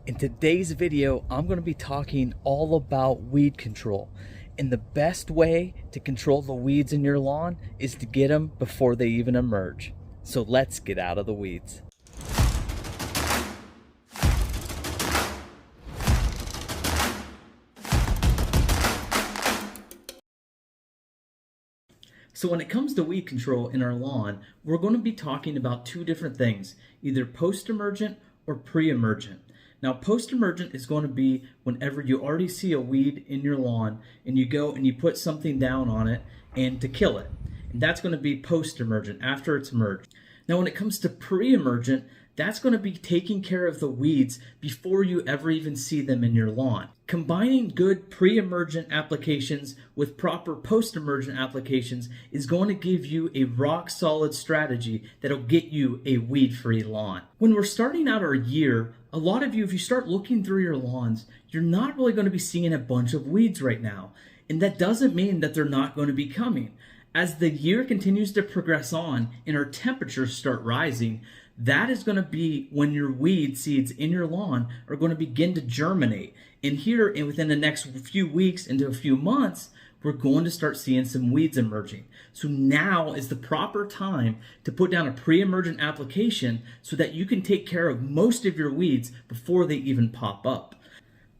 In today's video, I'm going to be talking all about weed control. And the best way to control the weeds in your lawn is to get them before they even emerge. So let's get out of the weeds. So when it comes to weed control in our lawn, we're going to be talking about two different things, either post-emergent or pre-emergent. Now, post-emergent is going to be whenever you already see a weed in your lawn and you go and you put something down on it and to kill it. And that's going to be post-emergent, after it's emerged. Now, when it comes to pre-emergent, that's going to be taking care of the weeds before you ever even see them in your lawn. Combining good pre-emergent applications with proper post-emergent applications is going to give you a rock-solid strategy that'll get you a weed-free lawn. When we're starting out our year, a lot of you, if you start looking through your lawns, you're not really going to be seeing a bunch of weeds right now. And that doesn't mean that they're not going to be coming. As the year continues to progress on and our temperatures start rising, that is going to be when your weed seeds in your lawn are going to begin to germinate. And here, and within the next few weeks into a few months, we're going to start seeing some weeds emerging. So now is the proper time to put down a pre-emergent application so that you can take care of most of your weeds before they even pop up.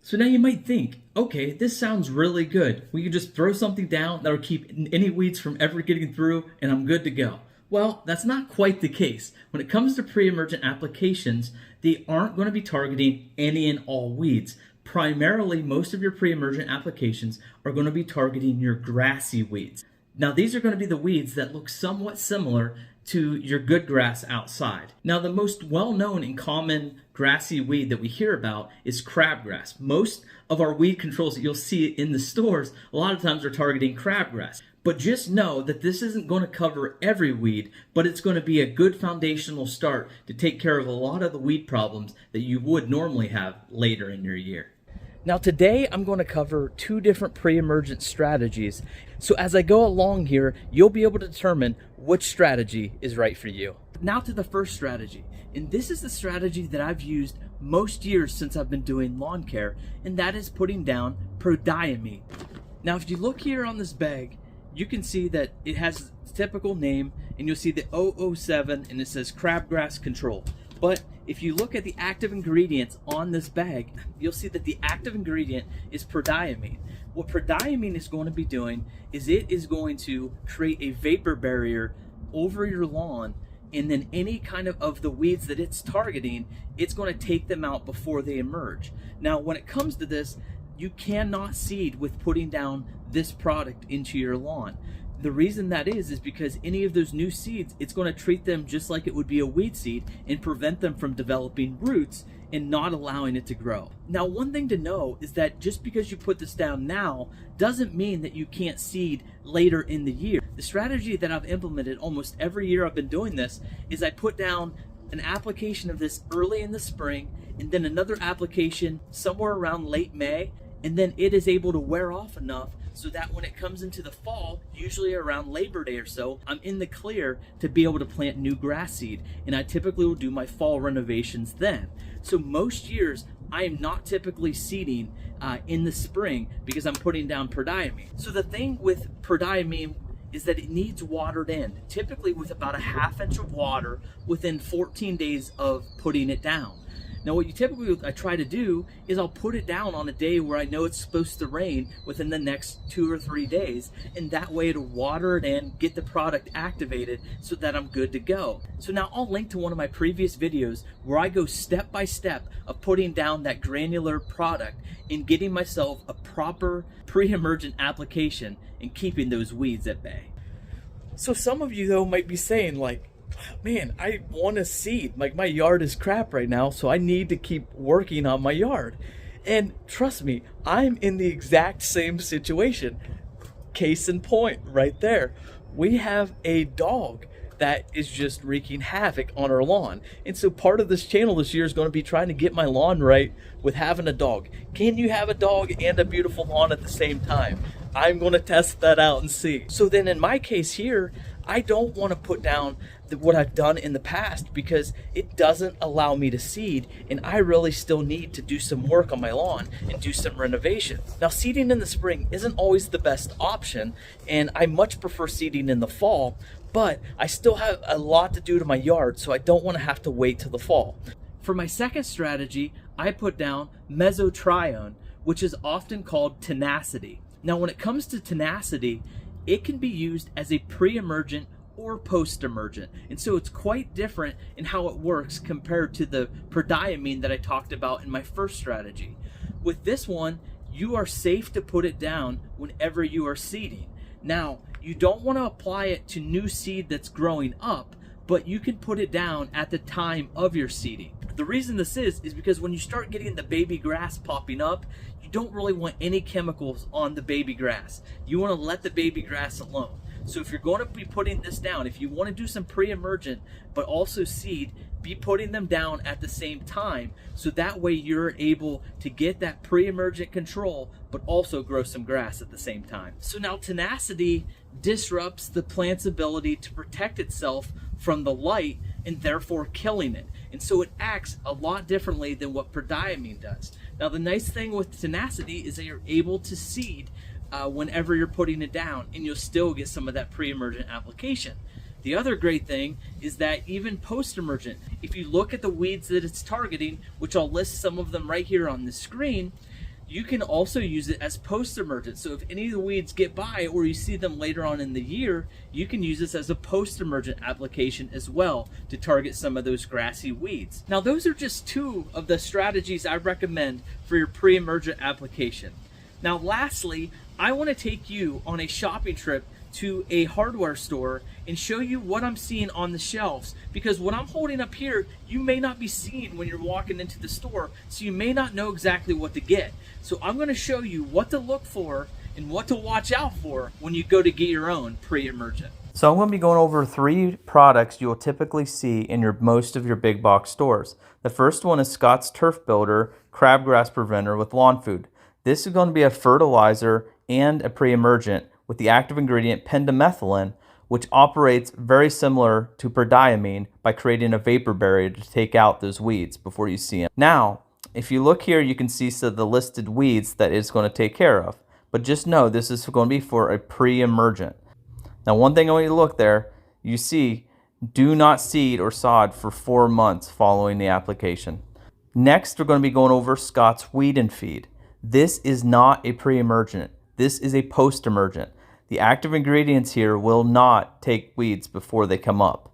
So now you might think, okay, this sounds really good. We can just throw something down that'll keep any weeds from ever getting through and I'm good to go. Well, that's not quite the case. When it comes to pre-emergent applications, they aren't going to be targeting any and all weeds. Primarily, most of your pre-emergent applications are going to be targeting your grassy weeds. Now, these are going to be the weeds that look somewhat similar to your good grass outside. Now, the most well-known and common grassy weed that we hear about is crabgrass. Most of our weed controls that you'll see in the stores, a lot of times are targeting crabgrass. But just know that this isn't going to cover every weed, but it's going to be a good foundational start to take care of a lot of the weed problems that you would normally have later in your year. Now today I'm going to cover two different pre-emergent strategies. So as I go along here, you'll be able to determine which strategy is right for you. Now to the first strategy. And this is the strategy that I've used most years since I've been doing lawn care, and that is putting down Prodiamine. Now if you look here on this bag, you can see that it has its typical name, and you'll see the 007 and it says crabgrass control. But if you look at the active ingredients on this bag, you'll see that the active ingredient is Prodiamine. What Prodiamine is going to be doing is it is going to create a vapor barrier over your lawn, and then any kind of the weeds that it's targeting, it's going to take them out before they emerge. Now, when it comes to this, you cannot seed with putting down this product into your lawn. The reason that is because any of those new seeds, it's going to treat them just like it would be a weed seed and prevent them from developing roots and not allowing it to grow. Now, one thing to know is that just because you put this down now doesn't mean that you can't seed later in the year. The strategy that I've implemented almost every year I've been doing this is I put down an application of this early in the spring and then another application somewhere around late May, and then it is able to wear off enough so that when it comes into the fall, usually around Labor Day or so, I'm in the clear to be able to plant new grass seed, and I typically will do my fall renovations then. So most years, I am not typically seeding in the spring because I'm putting down Prodiamine. So the thing with Prodiamine is that it needs watered in, typically with about a ½ inch of water within 14 days of putting it down. Now what I try to do is I'll put it down on a day where I know it's supposed to rain within the next 2 or 3 days, and that way it'll water it in, get the product activated so that I'm good to go. So now I'll link to one of my previous videos where I go step by step of putting down that granular product and getting myself a proper pre-emergent application and keeping those weeds at bay. So some of you though might be saying like, man, I want to seed. Like, my yard is crap right now, so I need to keep working on my yard. And trust me, I'm in the exact same situation. Case in point, right there. We have a dog that is just wreaking havoc on our lawn. And so part of this channel this year is going to be trying to get my lawn right with having a dog. Can you have a dog and a beautiful lawn at the same time? I'm going to test that out and see. So then in my case here, I don't want to put down what I've done in the past because it doesn't allow me to seed, and I really still need to do some work on my lawn and do some renovation. Now, seeding in the spring isn't always the best option, and I much prefer seeding in the fall, but I still have a lot to do to my yard, so I don't want to have to wait till the fall. For my second strategy, I put down Mesotrione, which is often called Tenacity. Now, when it comes to Tenacity, it can be used as a pre-emergent or post-emergent, and so it's quite different in how it works compared to the Prodiamine that I talked about in my first strategy. With this one, you are safe to put it down whenever you are seeding. Now, you don't want to apply it to new seed that's growing up, but you can put it down at the time of your seeding. The reason this is because when you start getting the baby grass popping up, you don't really want any chemicals on the baby grass. You want to let the baby grass alone. So if you're going to be putting this down, if you want to do some pre-emergent but also seed, be putting them down at the same time, so that way you're able to get that pre-emergent control but also grow some grass at the same time. So now Tenacity disrupts the plant's ability to protect itself from the light and therefore killing it. And so it acts a lot differently than what Prodiamine does. Now, the nice thing with Tenacity is that you're able to seed whenever you're putting it down, and you'll still get some of that pre-emergent application. The other great thing is that even post-emergent, if you look at the weeds that it's targeting, which I'll list some of them right here on the screen, you can also use it as post-emergent. So if any of the weeds get by or you see them later on in the year, you can use this as a post-emergent application as well to target some of those grassy weeds. Now, those are just two of the strategies I recommend for your pre-emergent application. Now, lastly, I want to take you on a shopping trip to a hardware store and show you what I'm seeing on the shelves, because what I'm holding up here you may not be seeing when you're walking into the store, so you may not know exactly what to get. So I'm going to show you what to look for and what to watch out for when you go to get your own pre-emergent. So I'm going to be going over 3 products you'll typically see in most of your big box stores. The first one is Scott's Turf Builder Crabgrass Preventer with Lawn Food. This is going to be a fertilizer and a pre-emergent with the active ingredient pendimethalin, which operates very similar to Prodiamine by creating a vapor barrier to take out those weeds before you see them. Now, if you look here, you can see some of the listed weeds that it's going to take care of. But just know this is going to be for a pre-emergent. Now, one thing I want you to look there, you see, do not seed or sod for 4 months following the application. Next, we're going to be going over Scott's Weed and Feed. This is not a pre-emergent. This is a post-emergent. The active ingredients here will not take weeds before they come up.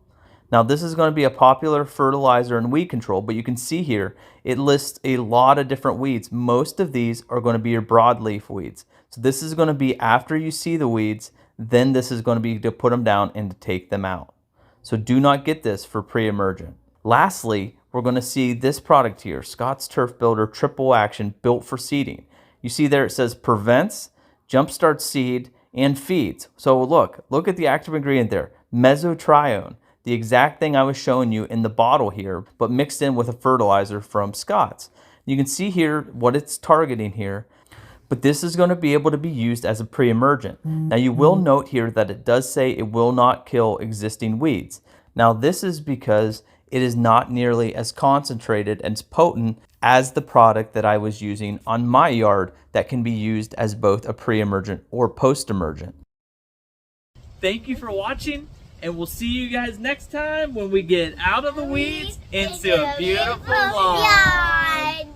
Now, this is going to be a popular fertilizer and weed control, but you can see here it lists a lot of different weeds. Most of these are going to be your broadleaf weeds. So this is going to be after you see the weeds, then this is going to be to put them down and to take them out. So do not get this for pre-emergent. Lastly, we're going to see this product here, Scott's Turf Builder Triple Action, built for seeding. You see there it says prevents, jumpstarts seed, and feeds. So look at the active ingredient there, Mesotrione, the exact thing I was showing you in the bottle here, but mixed in with a fertilizer from Scott's. You can see here what it's targeting here, but this is going to be able to be used as a pre-emergent. Now, you will note here that it does say it will not kill existing weeds. Now, this is because it is not nearly as concentrated and as potent as the product that I was using on my yard that can be used as both a pre-emergent or post-emergent. Thank you for watching, and we'll see you guys next time when we get out of the weeds into a beautiful lawn.